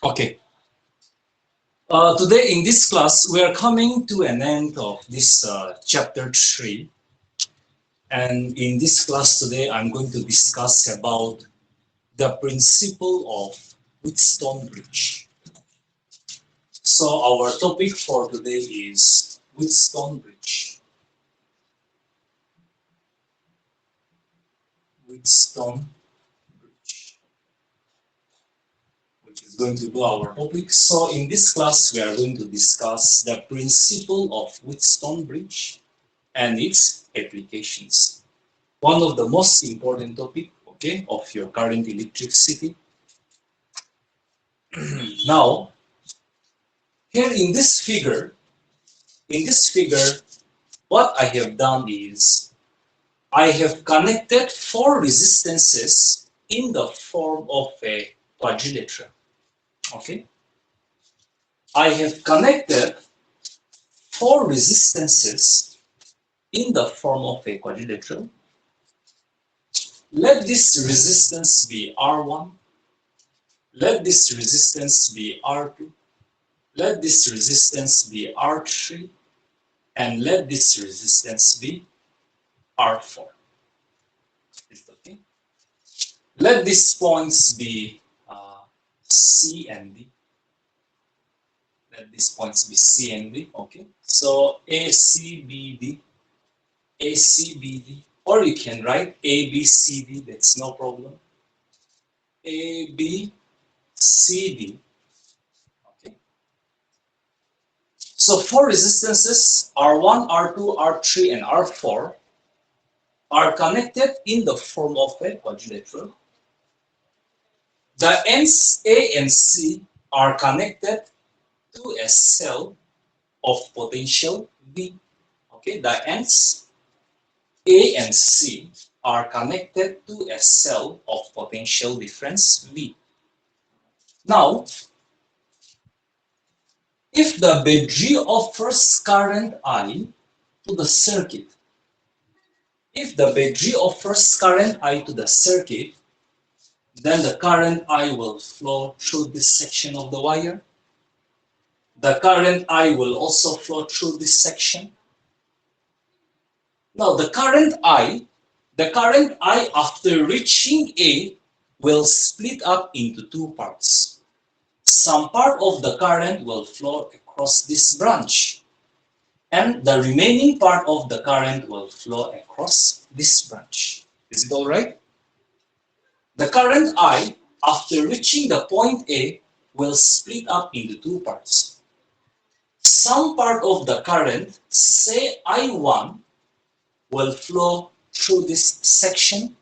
Okay. Today in this class, we are coming to an end of this chapter 3. And in this class today, I'm going to discuss about the principle of Wheatstone bridge. So our topic for today is Wheatstone bridge. Wheatstone bridge, which is going to be our topic. So in this class, we are going to discuss the principle of Wheatstone bridge and its applications. One of the most important topic, okay, of your current electricity. Now, here in this figure, what I have done is I have connected four resistances in the form of a quadrilateral. Okay, I have connected four resistances in the form of a quadrilateral. Let this resistance be R1. Let this resistance be R2. Let this resistance be R3, and let this resistance be R4. Is that okay? Let these points be C and D. Let these points be C and D. Okay. So ACBD, ACBD, or you can write ABCD. That's no problem. ABCD. Okay. So four resistances R1, R2, R3, and R4 are connected in the form of a quadrilateral. The ends A and C are connected to a cell of potential V. Okay, the ends A and C are connected to a cell of potential difference V. Now, if the battery offers current I to the circuit, if the battery offers current I to the circuit, then the current I will flow through this section of the wire. The current I will also flow through this section. Now the current I after reaching A will split up into two parts. Some part of the current will flow across this branch, and the remaining part of the current will flow across this branch. Is it all right? The current I, after reaching the point A, will split up into two parts. Some part of the current, say I1, will flow through this section,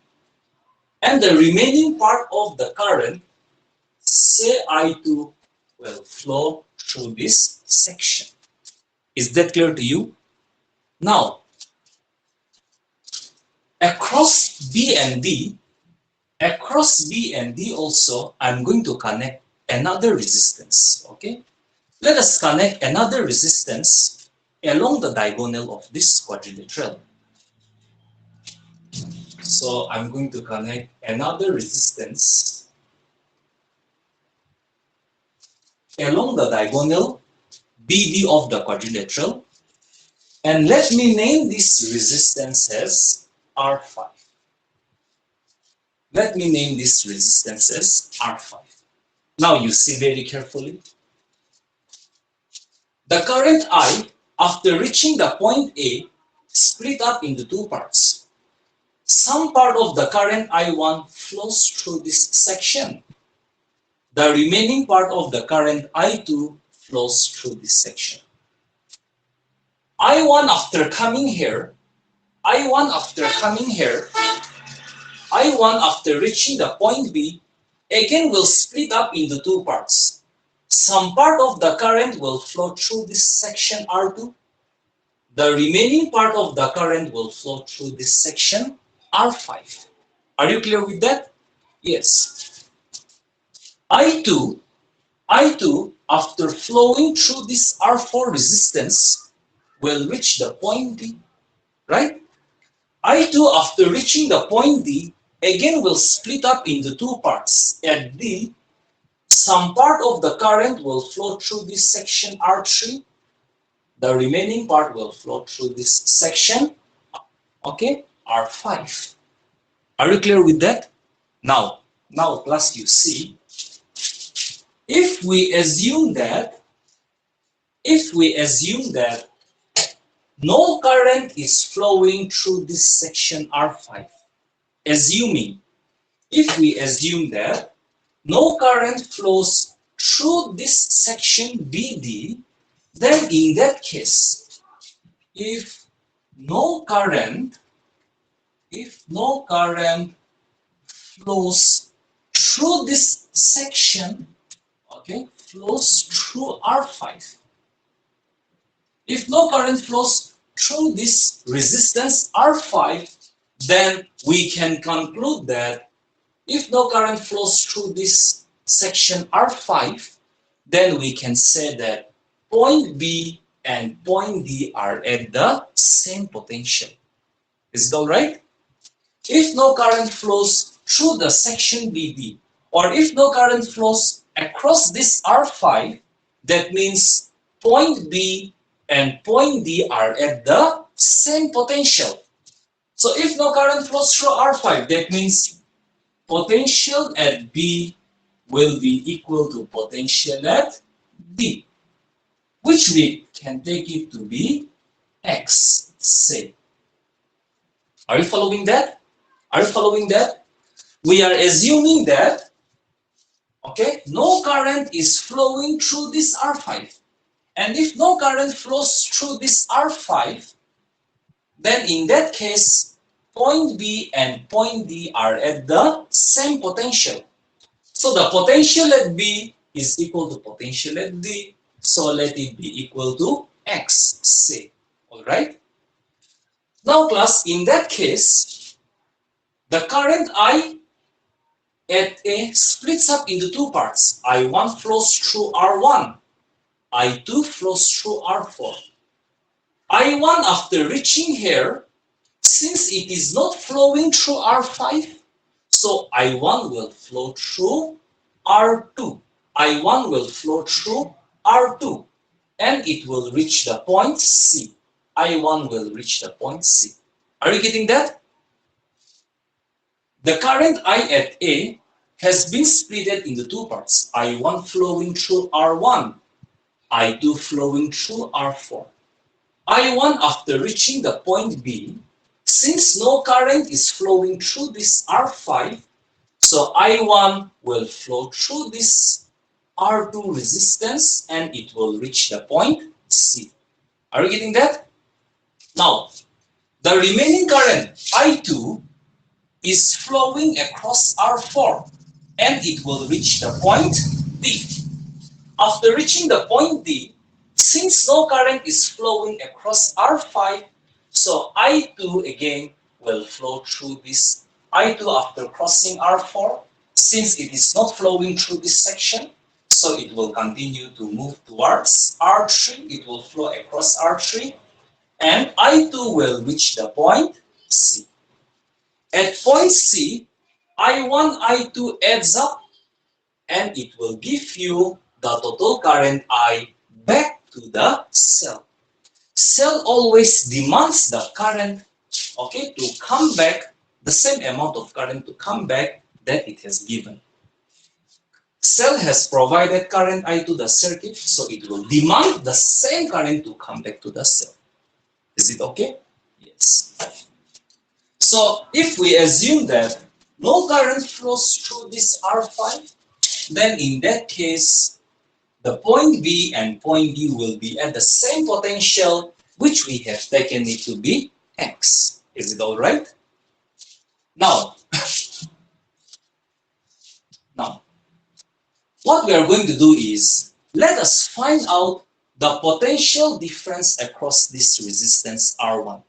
and the remaining part of the current, say I2, will flow through this section. Is that clear to you? Now, across B and D also, I'm going to connect another resistance. Okay, let us connect another resistance along the diagonal of this quadrilateral. So I'm going to connect another resistance along the diagonal BD of the quadrilateral, and let me name this resistance as R5. Let me name this resistance as R5. Now you see very carefully. The current I, after reaching the point A, split up into two parts. Some part of the current I1 flows through this section. The remaining part of the current I2 flows through this section. I1 after coming here, I1 after reaching the point B, again will split up into two parts. Some part of the current will flow through this section R2. The remaining part of the current will flow through this section R5. Are you clear with that? Yes. I2 after flowing through this R4 resistance will reach the point D, right? I2 after reaching the point D again will split up into two parts at D, Some part of the current will flow through this section R3. The remaining part will flow through this section, okay, R5. Are you clear with that? Now class, you see, if we assume that no current is flowing through this section R5, if we assume that no current flows through this section BD, then in that case, if no current flows through this section, okay, flows through R5. If no current flows through this resistance R5, then we can conclude that if no current flows through this section R5, then we can say that point B and point D are at the same potential. Is it all right? If no current flows through the section BD, or if no current flows across this R5, that means point B and point D are at the same potential. So if no current flows through R5, that means potential at B will be equal to potential at D, which we can take it to be X, say. Are you following that? Are you following that? We are assuming that, okay, no current is flowing through this R5. And if no current flows through this R5, then in that case, point B and point D are at the same potential. So the potential at B is equal to potential at D. So let it be equal to X, say. Alright? Now class, in that case, the current I at A splits up into two parts. I1 flows through R1. I2 flows through R4. I1 after reaching here, since it is not flowing through R5, so I1 will flow through R2. I1 will flow through R2 and it will reach the point C. I1 will reach the point C. Are you getting that? The current I at A has been split into two parts. I1 flowing through R1, I2 flowing through R4. I1 after reaching the point B, since no current is flowing through this R5, so I1 will flow through this R2 resistance and it will reach the point C. Are you getting that? Now, the remaining current I2 is flowing across R4 and it will reach the point D. After reaching the point D, since no current is flowing across R5, so I2 again will flow through this I2 after crossing R4. Since it is not flowing through this section, so it will continue to move towards R3. It will flow across R3 and I2 will reach the point C. At point C, I1, I2 adds up and it will give you the total current I back to the cell. Cell always demands the current, okay, to come back, the same amount of current to come back that it has given. Cell has provided current I to the circuit, so it will demand the same current to come back to the cell. Is it okay? Yes. So if we assume that no current flows through this R5, then in that case, the point B and point D will be at the same potential, which we have taken it to be X. Is it all right? Now, what we are going to do is, let us find out the potential difference across this resistance R1.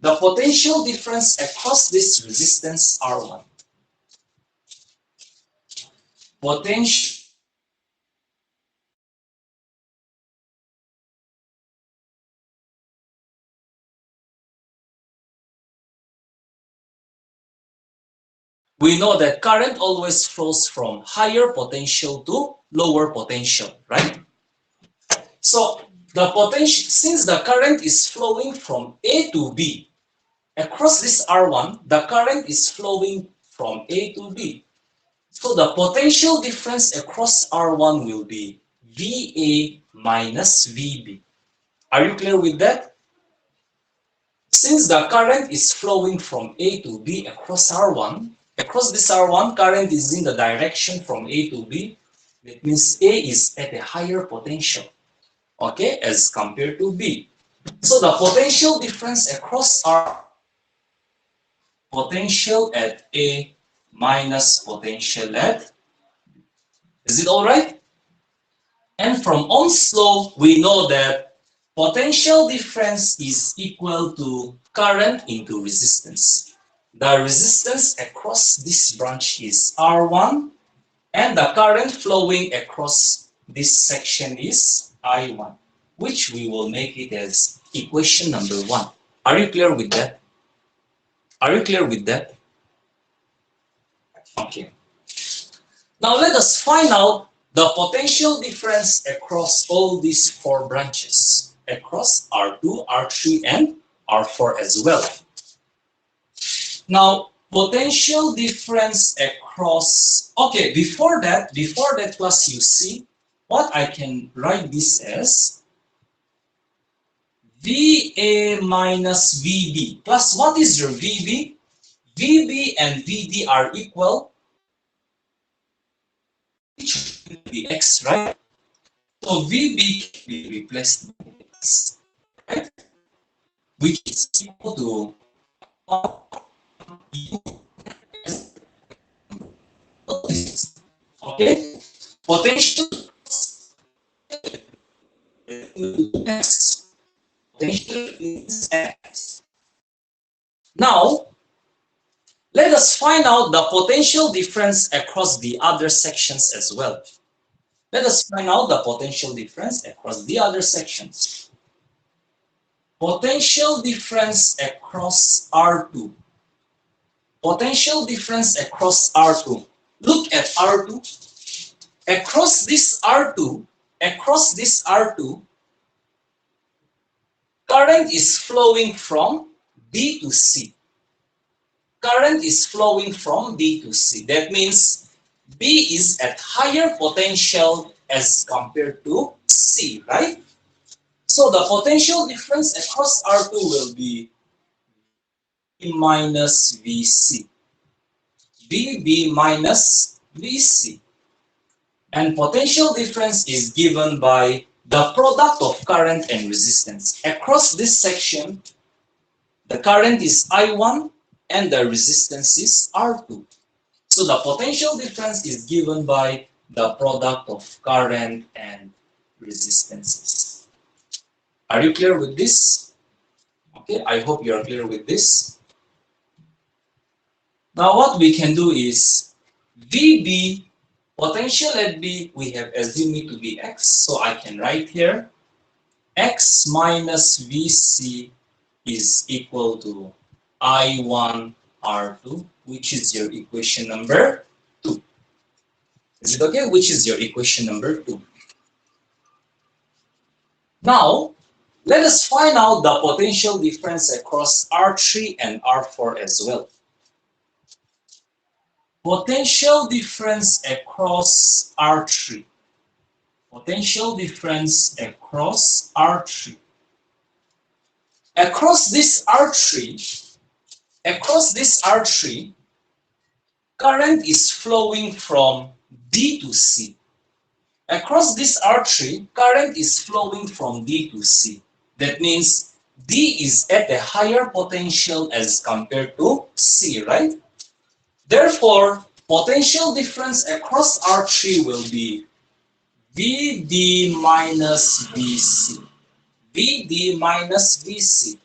The potential difference across this resistance R1. Potential We know that current always flows from higher potential to lower potential, right? So the potential, since the current is flowing from A to B, across this R1, the current is flowing from A to B. So the potential difference across R1 will be VA minus VB. Are you clear with that? Since the current is flowing from A to B across R1, across this R1, current is in the direction from A to B. That means A is at a higher potential, okay, as compared to B. So the potential difference across R, potential at A minus potential at, is it all right? And from Ohm's law, we know that potential difference is equal to current into resistance. The resistance across this branch is R1, and the current flowing across this section is I1, which we will make it as equation number 1. Are you clear with that? Are you clear with that? Okay. Now let us find out the potential difference across all these 4 branches, across R2, R3, and R4 as well. Now, potential difference across, okay, before that class, you see what I can write this as VA minus VB. Plus, what is your VB? VB and VD are equal, which will be X, right? So VB can be replaced by X, right? Which is equal to U. Okay? Potential X. Potential is X. Now, let us find out the potential difference across the other sections as well. Let us find out the potential difference across the other sections. Potential difference across R2. Potential difference across R2. Look at R2. Across this R2, current is flowing from B to C. Current is flowing from B to C. That means B is at higher potential as compared to C, right? So the potential difference across R2 will be B minus VC. VB minus VC. And potential difference is given by the product of current and resistance. Across this section, the current is I1 and the resistance is R2. So the potential difference is given by the product of current and resistances. Are you clear with this? Okay, I hope you are clear with this. Now what we can do is VB, potential at B, we have assumed it to be X. So I can write here X minus VC is equal to I1 R2, which is your equation number 2. Is it okay? Which is your equation number 2. Now, let us find out the potential difference across R3 and R4 as well. Potential difference across R3. Potential difference across R3. Across this R3, current is flowing from D to C. Across this R3, current is flowing from D to C. That means D is at a higher potential as compared to C, right? Therefore, potential difference across R3 will be VD minus VC. VD minus VC.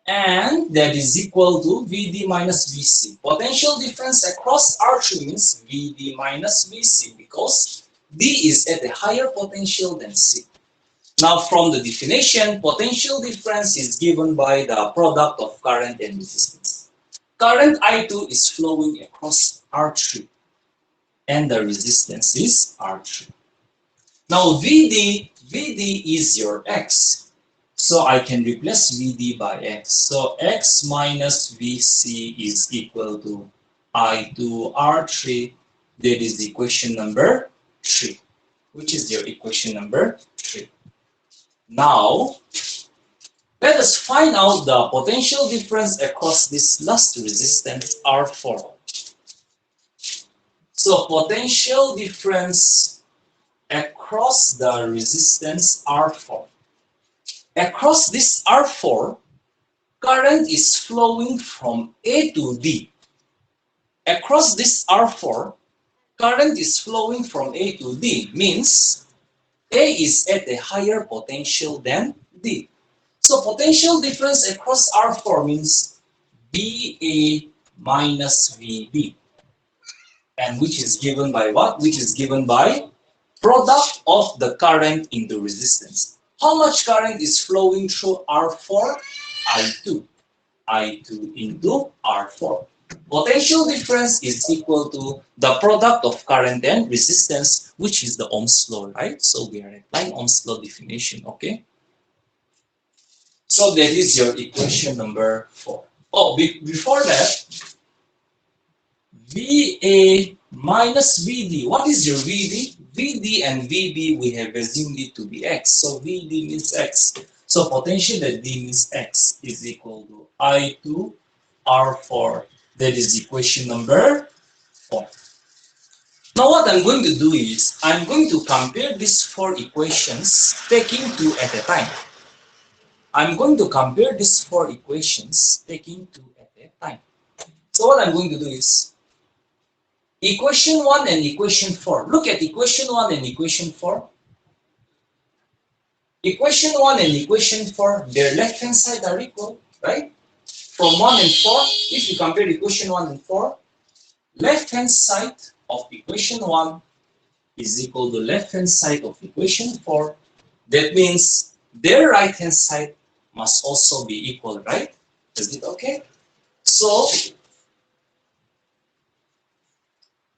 And that is equal to VD minus VC. Potential difference across R3 means VD minus VC because D is at a higher potential than C. Now from the definition, potential difference is given by the product of current and resistance. Current I2 is flowing across R3 and the resistance is R3. Now VD is your X. So I can replace VD by X. So X minus VC is equal to I2 R3. That is equation number 3, which is your equation number 3. Now, let us find out the potential difference across this last resistance R4. So potential difference across the resistance R4. Across this R4, current is flowing from A to D. Across this R4, current is flowing from A to D, means A is at a higher potential than D. So potential difference across R4 means VA minus VB. And which is given by what? Which is given by product of the current into resistance. How much current is flowing through R4? I2. I2 into R4. Potential difference is equal to the product of current and resistance, which is the Ohm's law, right? So we are applying Ohm's law definition, okay? So that is your equation number 4. Oh, before that, VA minus VD. What is your VD? VD and VB, we have assumed it to be X. So VD means X. So potential that D means X is equal to I2 R4. That is equation number 4. Now what I'm going to do is, I'm going to compare these 4 equations, taking 2 at a time. I'm going to compare these 4 equations, taking 2 at a time. So what I'm going to do is, equation 1 and equation 4. Look at equation 1 and equation 4. Equation 1 and equation 4, their left-hand side are equal, right? From 1 and 4, if you compare equation 1 and 4, left-hand side of equation 1 is equal to left-hand side of equation 4. That means their right-hand side must also be equal, right? Is it okay? So,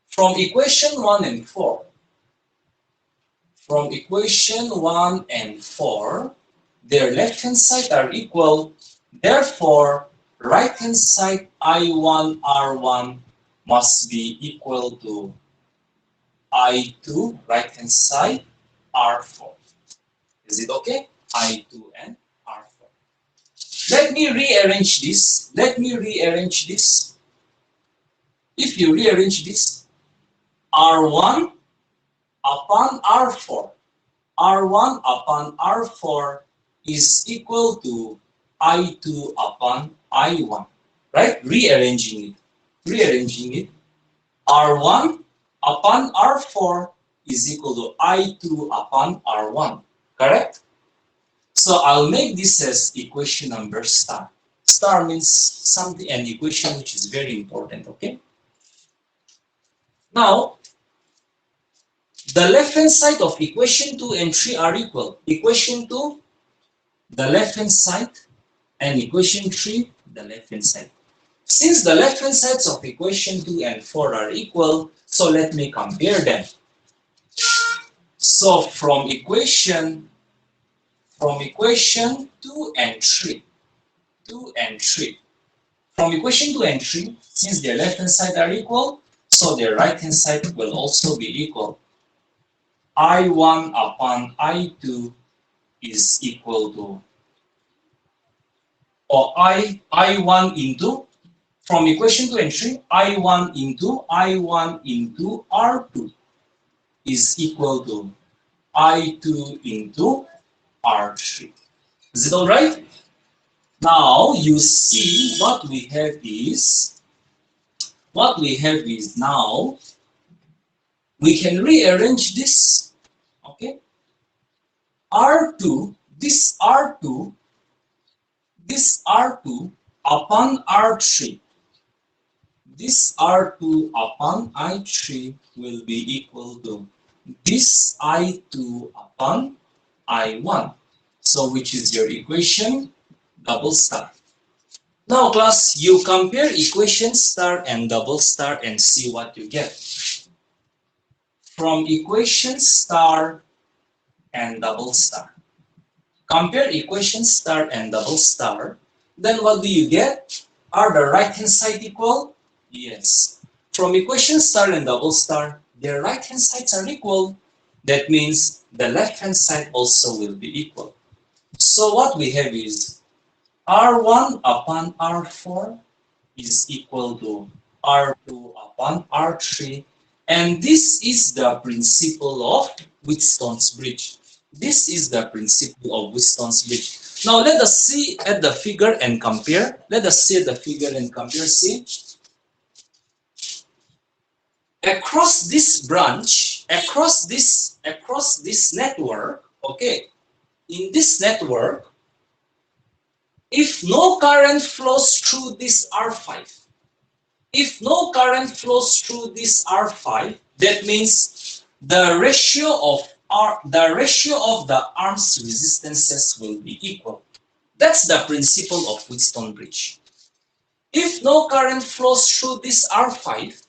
from equation 1 and 4, from equation 1 and 4, their left-hand side are equal. Therefore, right-hand side I1 R1 must be equal to I2 right-hand side R4. Is it okay? I2 and R4. Let me rearrange this. Let me rearrange this. If you rearrange this, R1 upon R4. R1 upon R4 is equal to I2 upon I1. Right? Rearranging it. Rearranging it. R1 upon R4 is equal to I2 upon R1. Correct? So I'll make this as equation number star. Star means something, an equation which is very important, okay? Now, the left-hand side of equation 2 and 3 are equal. Equation 2, the left-hand side, and equation 3, the left-hand side. Since the left-hand sides of equation 2 and 4 are equal, so let me compare them. So from equation 2 and 3, from equation 2 and 3, since their left-hand side are equal, so their right-hand side will also be equal. I1 upon I2 is equal to, or I1 into, from equation 2 and 3, I1 into R2 is equal to I2 into R3. Is it all right? Now you see what we have is now we can rearrange this. Okay, R2, this R2 upon R3. This R2 upon I3 will be equal to this I2 upon I1. So which is your equation? Double star. Now class, you compare equation star and double star and see what you get. From equation star and double star. Compare equation star and double star. Then what do you get? Are the right hand side equal? Yes. From equation star and double star, their right hand sides are equal. That means the left hand side also will be equal. So what we have is R1 upon R4 is equal to R2 upon R3. And this is the principle of Wheatstone's bridge. This is the principle of Wheatstone's bridge. Now let us see at the figure and compare. Let us see at the figure and compare. See, across this branch, across this network, okay, in this network, if no current flows through this R5, if no current flows through this R5, that means the ratio of the arms resistances will be equal. That's the principle of Wheatstone bridge. If no current flows through this R5,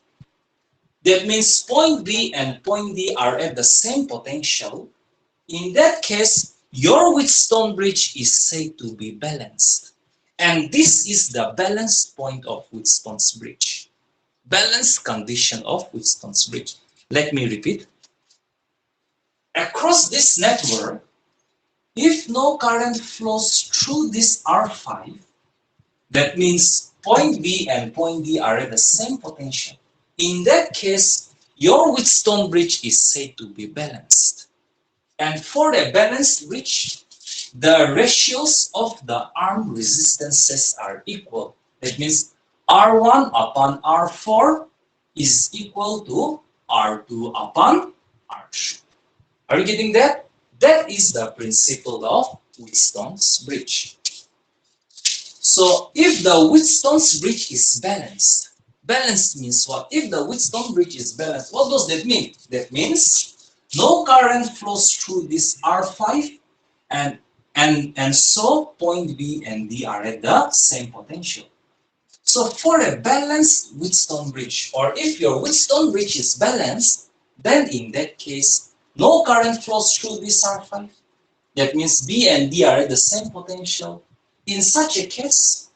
that means point B and point D are at the same potential. In that case, your Wheatstone bridge is said to be balanced. And this is the balanced point of Wheatstone's bridge. Balanced condition of Wheatstone's bridge. Let me repeat. Across this network, if no current flows through this R5, that means point B and point D are at the same potential. In that case, your Wheatstone bridge is said to be balanced. And for a balanced bridge, the ratios of the arm resistances are equal. That means R1 upon R4 is equal to R2 upon R3. Are you getting that? That is the principle of Wheatstone's bridge. So if the Wheatstone's bridge is balanced, balanced means what? If the Wheatstone bridge is balanced, what does that mean? That means no current flows through this R5 and so point B and D are at the same potential. So for a balanced Wheatstone bridge, or if your Wheatstone bridge is balanced, then in that case, no current flows through this R5. That means B and D are at the same potential. In such a case,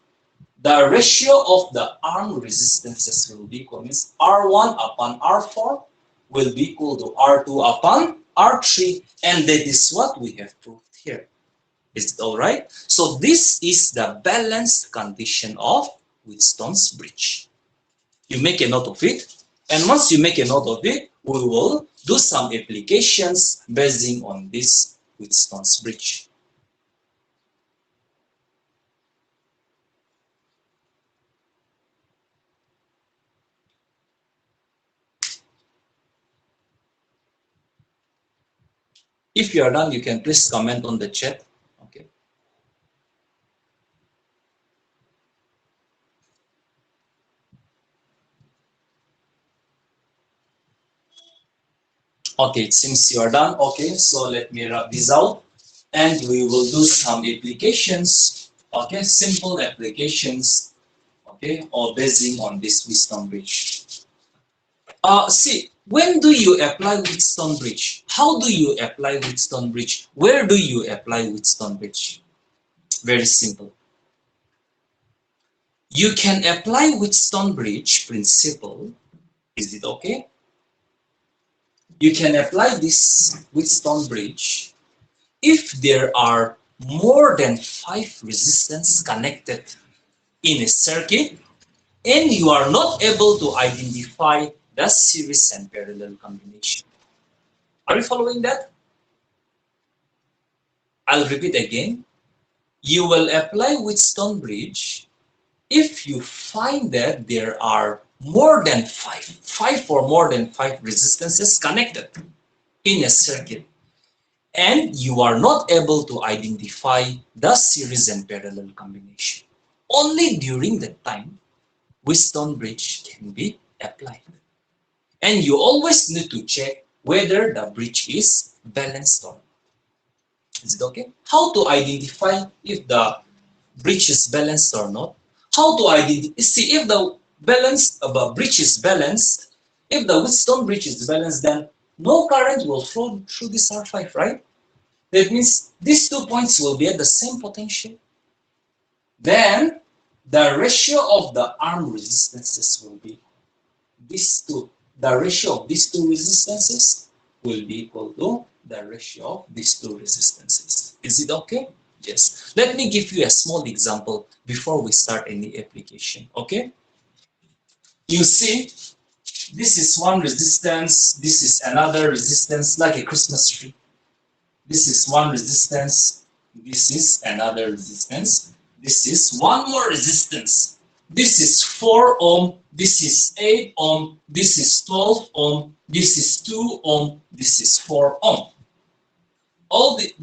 the ratio of the arm resistances will be equal. Means R1 upon R4 will be equal to R2 upon R3, and that is what we have proved here. Is it all right? So this is the balanced condition of Wheatstone's bridge. You make a note of it, and once you make a note of it, we will do some applications basing on this Wheatstone's bridge. If you are done, you can please comment on the chat. Okay. Okay, it seems you are done. Okay, so let me wrap this out and we will do some applications. Okay, simple applications. Okay, or basing on this Wheatstone bridge. See, when do you apply Wheatstone bridge? How do you apply Wheatstone bridge? Where do you apply Wheatstone bridge? Very simple. You can apply Wheatstone bridge principle. Is it okay? You can apply this Wheatstone bridge if there are more than 5 resistance connected in a circuit and you are not able to identify the series and parallel combination. Are you following that? I'll repeat again. You will apply Wheatstone bridge if you find that there are more than 5 or more than 5 resistances connected in a circuit and you are not able to identify the series and parallel combination. Only during that time, Wheatstone bridge can be applied. And you always need to check whether the bridge is balanced or not. Is it okay? How to identify if the bridge is balanced or not? How to identify? See, if the bridge is balanced, if the Wheatstone bridge is balanced, then no current will flow through this R5, right? That means these 2 points will be at the same potential. Then the ratio of the arm resistances will be these two. The ratio of these two resistances will be equal to the ratio of these two resistances. Is it okay? Yes. Let me give you a small example before we start any application. Okay? You see, this is one resistance, this is another resistance, like a Christmas tree. This is one resistance, this is another resistance, this is one more resistance. This is 4 ohm, this is 8 ohm, this is 12 ohm, this is 2 ohm, this is 4 ohm. All the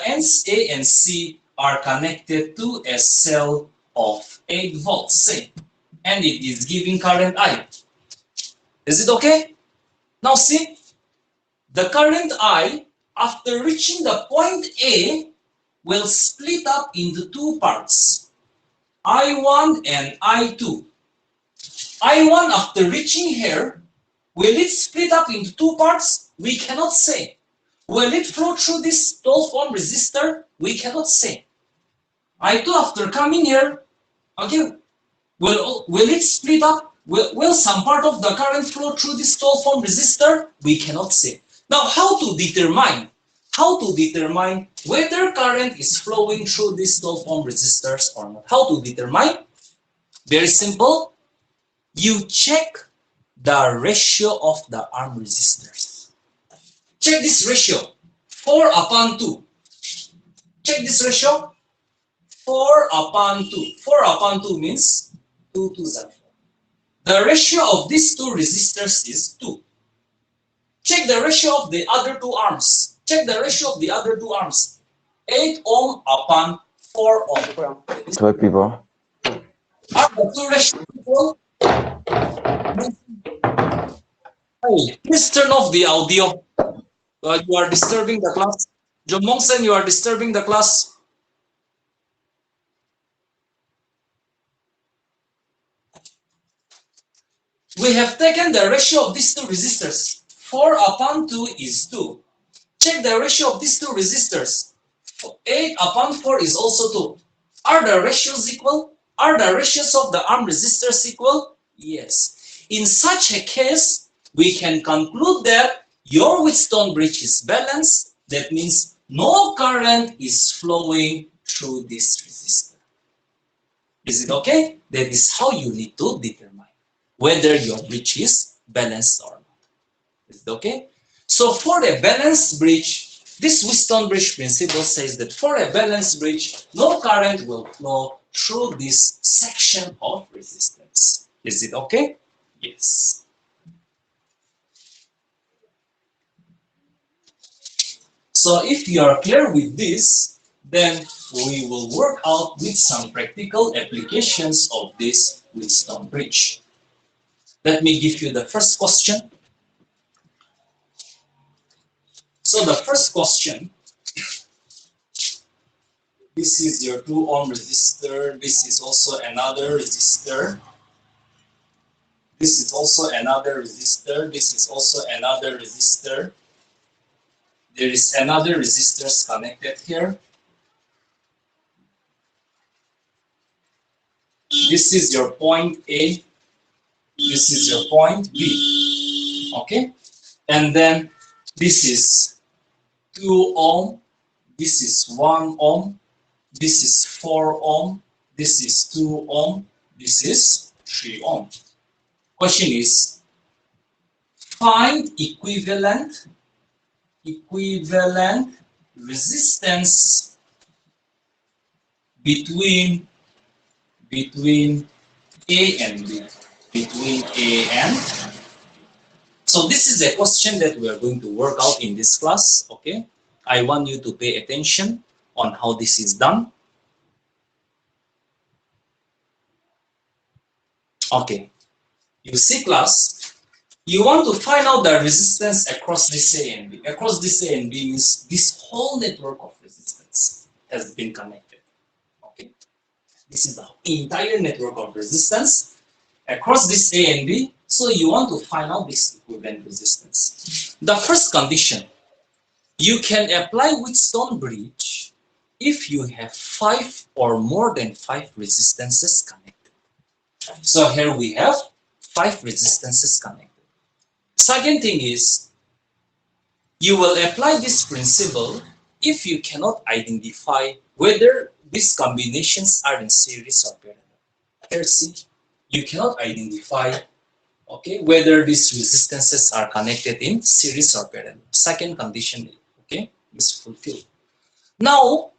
ends A and C are connected to a cell of 8 volts, say, and it is giving current I. Is it okay? Now see, the current I, after reaching the point A, will split up into two parts, I1 and I2. I1, after reaching here, will it split up into two parts? We cannot say. Will it flow through this 12 ohm resistor? We cannot say. I2, after coming here, okay, will it split up? Will some part of the current flow through this 12 ohm resistor? We cannot say. Now, how to determine whether current is flowing through these 12 ohm resistors or not? How to determine? Very simple. You check the ratio of the arm resistors. Check this ratio, 4/2. Check this ratio, 4/2. 4/2 means 2 to 0. The ratio of these two resistors is 2. Check the ratio of the other two arms. Check the ratio of the other two arms. 8 ohm upon 4 ohm. What people? Are the two ratios equal? Hey, please turn off the audio. You are disturbing the class. Jomongsen, you are disturbing the class. We have taken the ratio of these two resistors. 4/2 is 2. Check the ratio of these two resistors. 8/4 is also 2. Are the ratios equal? Are the ratios of the arm resistors equal? Yes. In such a case, we can conclude that your Wheatstone bridge is balanced. That means no current is flowing through this resistor. Is it okay? That is how you need to determine whether your bridge is balanced or not. Is it okay? So for a balanced bridge, this Wheatstone bridge principle says that for a balanced bridge, no current will flow through this section of resistance. Is it okay? Yes. So if you are clear with this, then we will work out with some practical applications of this Wheatstone bridge. Let me give you the first question. So the first question, this is your 2 ohm resistor, this is also another resistor, this is also another resistor, this is also another resistor, there is another resistors connected here. This is your point A, this is your point B, okay? And then this is 2 ohm, this is 1 ohm, this is 4 ohm, this is 2 ohm, this is 3 ohm. Question is, find equivalent resistance between A and B. Between A and B. So this is a question that we are going to work out in this class, okay? I want you to pay attention on how this is done. Okay, you see class, you want to find out the resistance across this A and B. Across this A and B means this whole network of resistance has been connected, okay? This is the entire network of resistance across this A and B. So you want to find out this equivalent resistance. The first condition, you can apply Wheatstone bridge if you have 5 or more than 5 resistances connected. So here we have 5 resistances connected. Second thing is, you will apply this principle if you cannot identify whether these combinations are in series or parallel. Here see, you cannot identify whether these resistances are connected in series or parallel. Second condition is fulfilled. Now,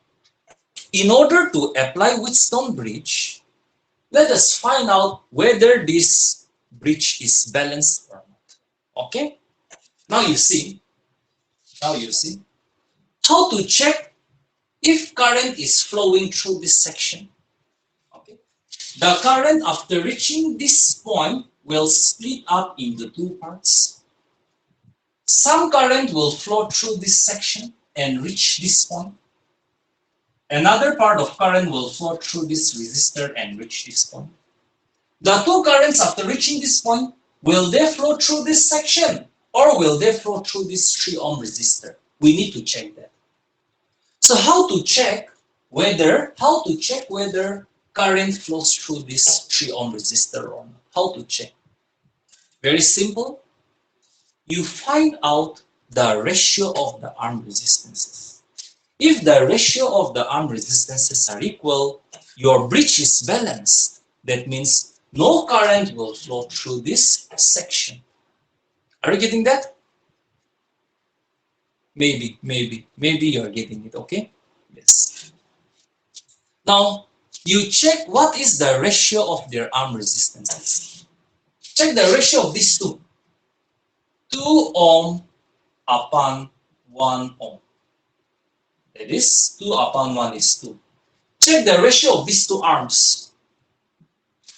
in order to apply Wheatstone bridge, let us find out whether this bridge is balanced or not. Okay? Now you see how to check if current is flowing through this section. Okay? The current after reaching this point will split up into 2 parts. Some current will flow through this section and reach this point. Another part of current will flow through this resistor and reach this point. The 2 currents after reaching this point, will they flow through this section or will they flow through this 3 ohm resistor? We need to check that. So how to check whether current flows through this 3 ohm resistor or not? How to check? Very simple. You find out the ratio of the arm resistances. If the ratio of the arm resistances are equal, your bridge is balanced. That means no current will flow through this section. Are you getting that? Maybe you're getting it, okay? Yes. Now, you check what is the ratio of their arm resistances. Check the ratio of these two. 2 ohm upon 1 ohm. That is, 2 upon 1 is 2. Check the ratio of these two arms.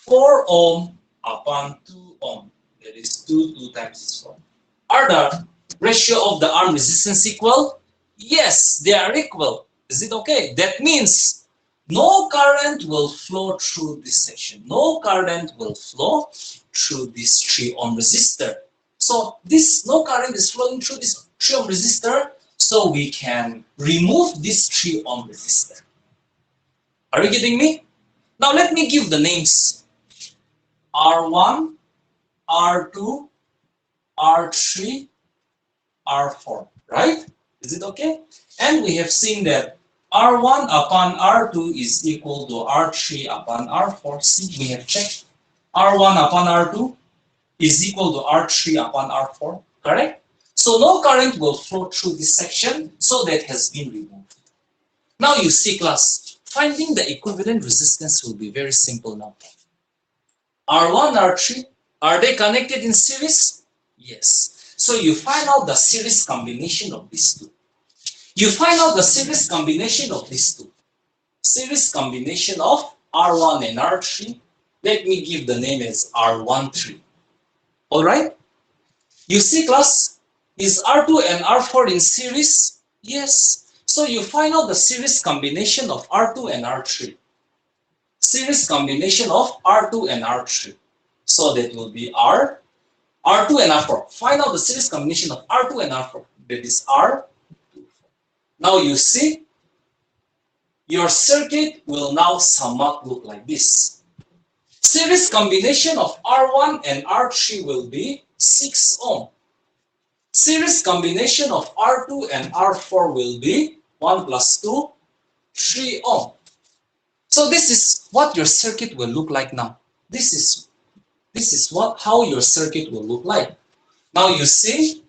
4 ohm upon 2 ohm. That is 2 times is 4. Are the ratio of the arm resistance equal? Yes, they are equal. Is it okay? That means no current will flow through this section. No current will flow through this 3 ohm resistor. So this no current is flowing through this 3 ohm resistor. So we can remove this 3 ohm resistor. Are you getting me? Now let me give the names. R1, R2, R3, R4, right? Is it okay? And we have seen that R1 upon R2 is equal to R3 upon R4. See, we have checked. R1 upon R2 is equal to R3 upon R4, correct? So no current will flow through this section, so that has been removed. Now you see, class, finding the equivalent resistance will be very simple now. R1, R3, are they connected in series? Yes. So you find out the series combination of these two. You find out the series combination of these two. Series combination of R1 and R3. Let me give the name as R13. Alright? You see, class, is R2 and R4 in series? Yes. So you find out the series combination of R2 and R3. Series combination of R2 and R3. So that will be R2 and R4. Find out the series combination of R2 and R4. That is R2. Now you see, your circuit will now somewhat look like this. Series combination of R1 and R3 will be 6 ohm. Series combination of R2 and R4 will be 1 plus 2, 3 ohm. So this is what your circuit will look like now. This is how your circuit will look like. Now you see,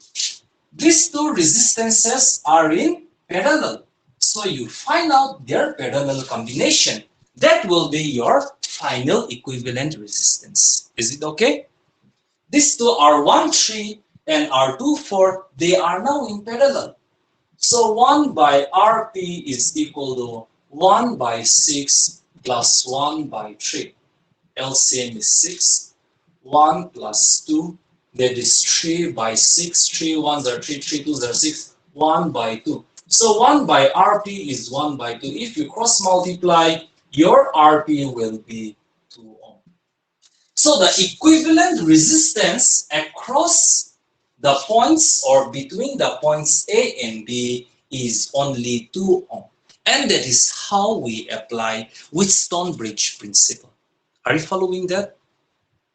these two resistances are in parallel. So you find out their parallel combination. That will be your final equivalent resistance. Is it okay? These two R13 and R24, they are now in parallel. So 1 by Rp is equal to 1 by 6 plus 1 by 3. LCM is 6. 1 plus 2, that is 3 by 6. 3 1s are 3, 3 2s are 6. 1 by 2. So 1 by Rp is 1 by 2. If you cross multiply, your RP will be 2 ohm. So the equivalent resistance across the points or between the points A and B is only 2 ohm. And that is how we apply Wheatstone bridge principle. Are you following that?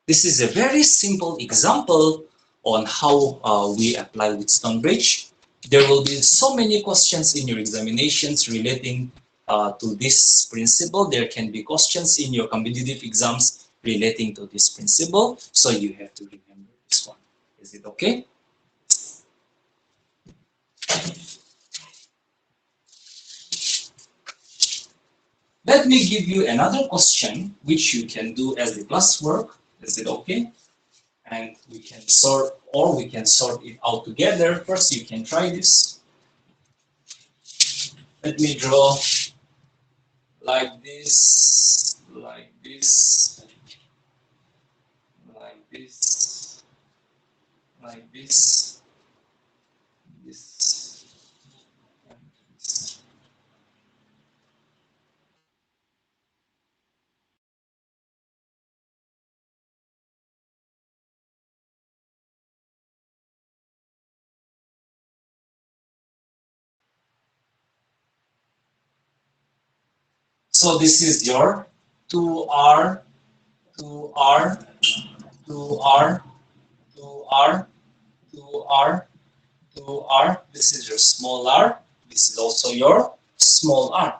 This is a very simple example on how we apply Wheatstone bridge. There will be so many questions in your examinations relating to this principle. There can be questions in your competitive exams relating to this principle. So you have to remember this one. Is it okay? Let me give you another question which you can do as the classwork. Is it okay? And we can sort it out together. First, you can try this. Let me draw like this, like this, like this, like this, this, and this. So this is your 2R, 2R, 2R, 2R, 2R, 2R. This is your small r. This is also your small r.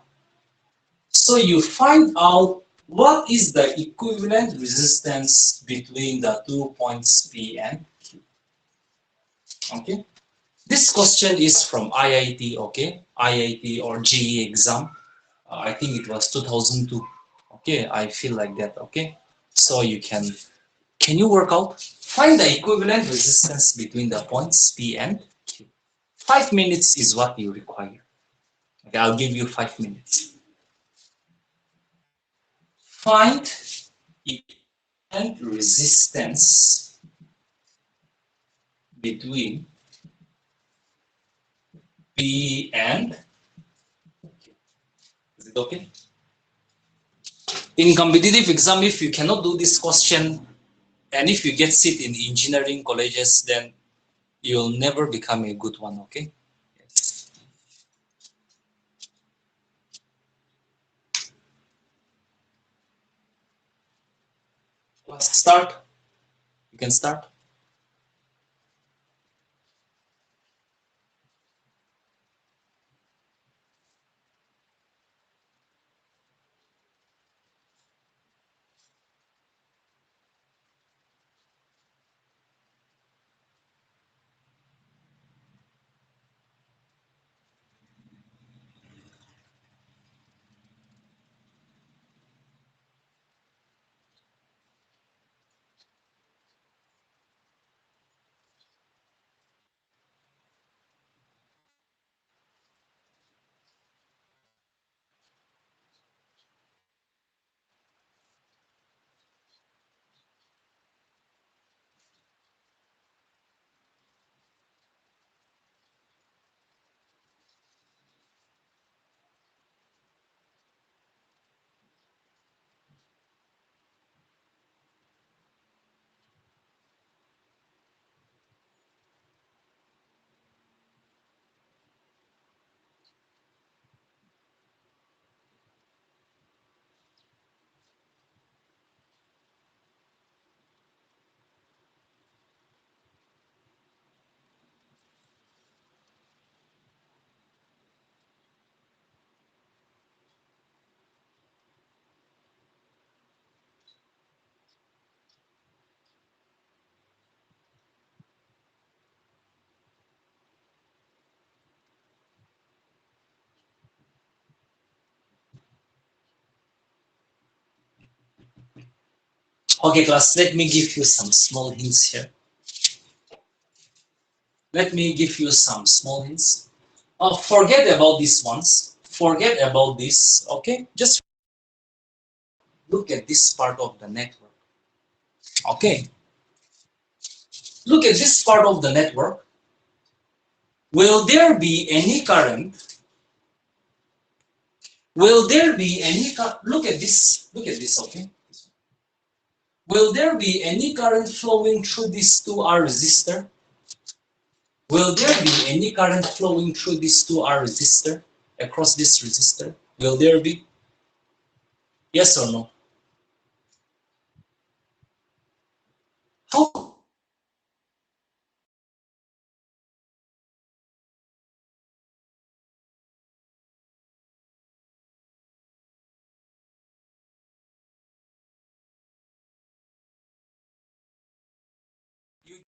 So you find out what is the equivalent resistance between the 2 points P and Q. Okay. This question is from IIT, okay? IIT or JE exam. I think it was 2002. Okay, I feel like that, okay? So can you work out? Find the equivalent resistance between the points P and Q. 5 minutes is what you require. Okay, I'll give you 5 minutes. Find equivalent resistance between P and Q. Is it okay? In competitive exam, if you cannot do this question, and if you get seat in engineering colleges, then you'll never become a good one, okay? Yes. Let's start. You can start. Okay, class, let me give you some small hints here. Let me give you some small hints. Forget about these ones. Forget about this, okay? Just look at this part of the network, okay? Look at this part of the network. Will there be any current Will there be any look at this? Look at this, okay? Will there be any current flowing through this 2R resistor? Will there be any current flowing through this 2R resistor, across this resistor? Will there be? Yes or no? How? You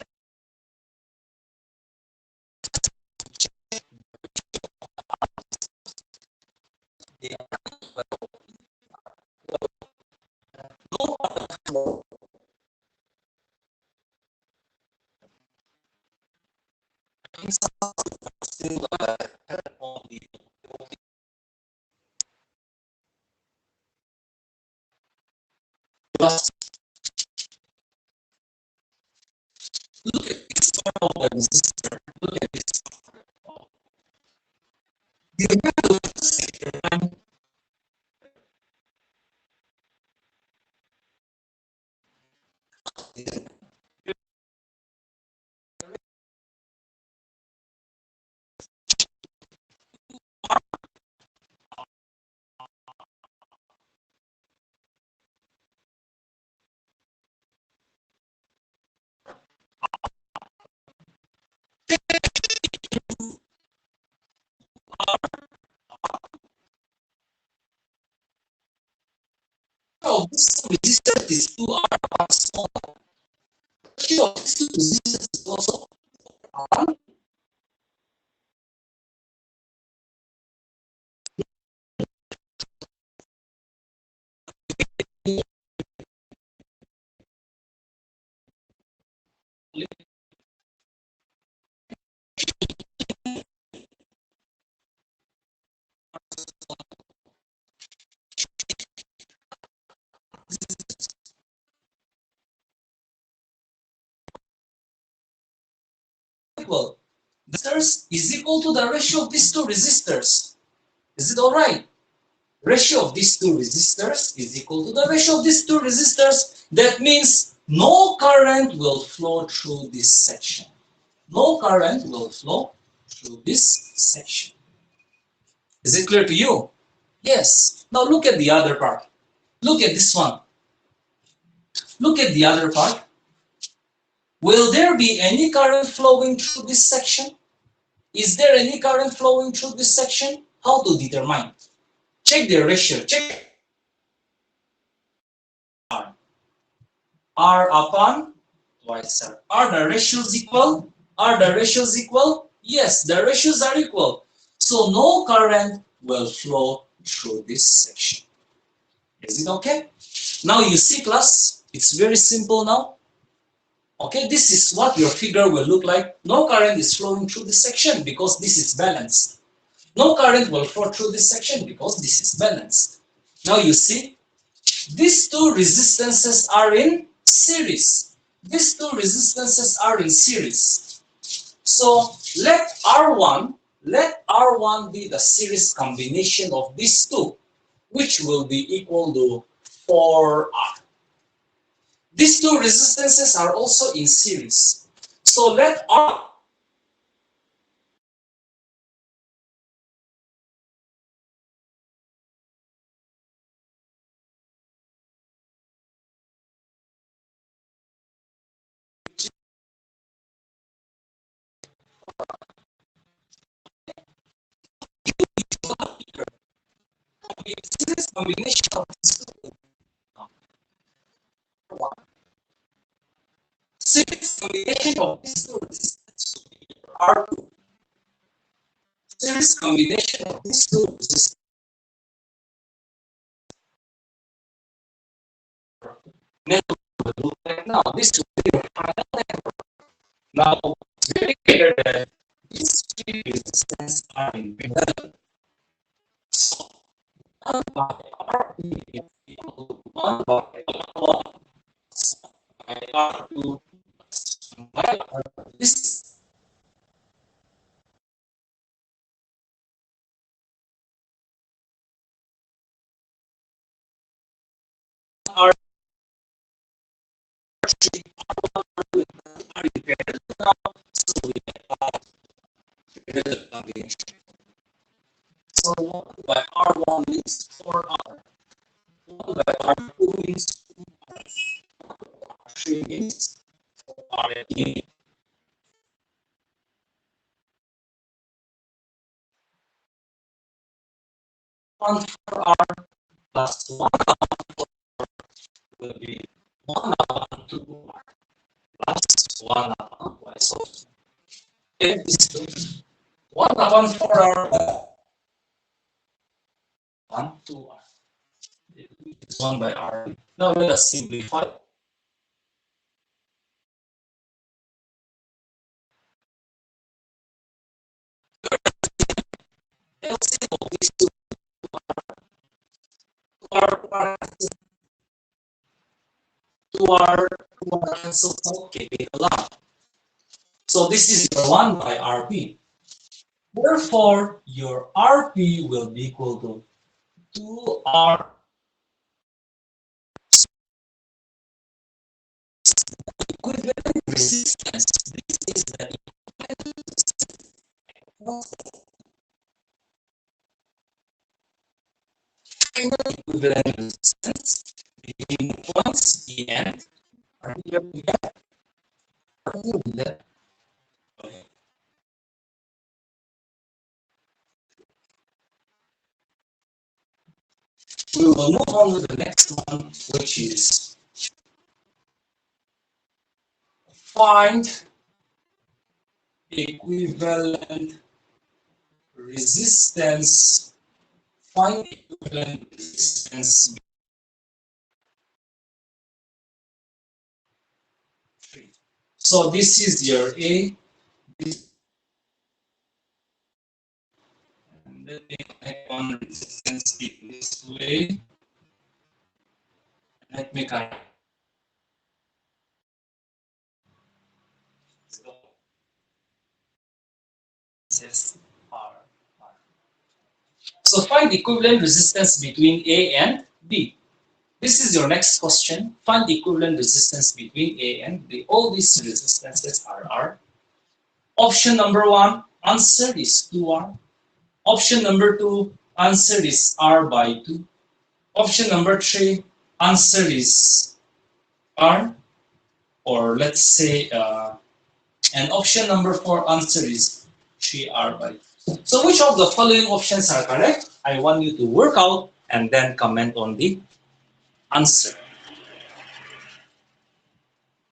no still only. Just look at this part of the resistor. Look at this. You have to oh, this resistance is 2R small. Sure, this resistance is also R. Equal. The resistors is equal to the ratio of these two resistors. Is it all right? Ratio of these two resistors is equal to the ratio of these two resistors. That means no current will flow through this section. No current will flow through this section. Is it clear to you? Yes. Now look at the other part. Look at this one. Look at the other part. Will there be any current flowing through this section? Is there any current flowing through this section? How to determine? Check the ratio. Check R. R upon twice R. Are the ratios equal? Are the ratios equal? Yes, the ratios are equal. So no current will flow through this section. Is it okay? Now you see, class, it's very simple now. Okay, this is what your figure will look like. No current is flowing through this section because this is balanced. No current will flow through this section because this is balanced. Now you see, these two resistances are in series. These two resistances are in series. So let R1 be the series combination of these two, which will be equal to 4R. These two resistances are also in series. So let R be a series combination of these two. Series combination of these two resistors R2. Series combination of these two resistors. Now this will be your final network. Now it's very clear that these three resistors are in parallel. So 1 by R is equal to 1 by R1 by R2 by R. This R three are in parallel now, so we have parallel combination. So 1 by R1 means 4R, 1 by R2 means 2R, 3 means 4R again. 1 4R plus 1 will be 1 upon 2R plus 1 upon Y. So if this is 1 upon 4R, 1, 2R. It's 1 by R. Now let us simplify. LCM of these two are 2R cancels out, keep it along. So this is your 1 by RP. Therefore, your RP will be equal to 2R equivalent resistance. This is the equivalent resistance between points E and R. We will move on to the next one, which is find equivalent resistance. Find equivalent resistance. So this is your A. And let me connect one resistance in this way. Let me connect. So find equivalent resistance between A and B. This is your next question. Find the equivalent resistance between A and B. All these resistances are R. Option number 1, answer is 2R. Option number 2, answer is R by 2. Option number 3, answer is R, or let's say, and option number 4, answer is 3R by 2. So which of the following options are correct? I want you to work out and then comment on the answer.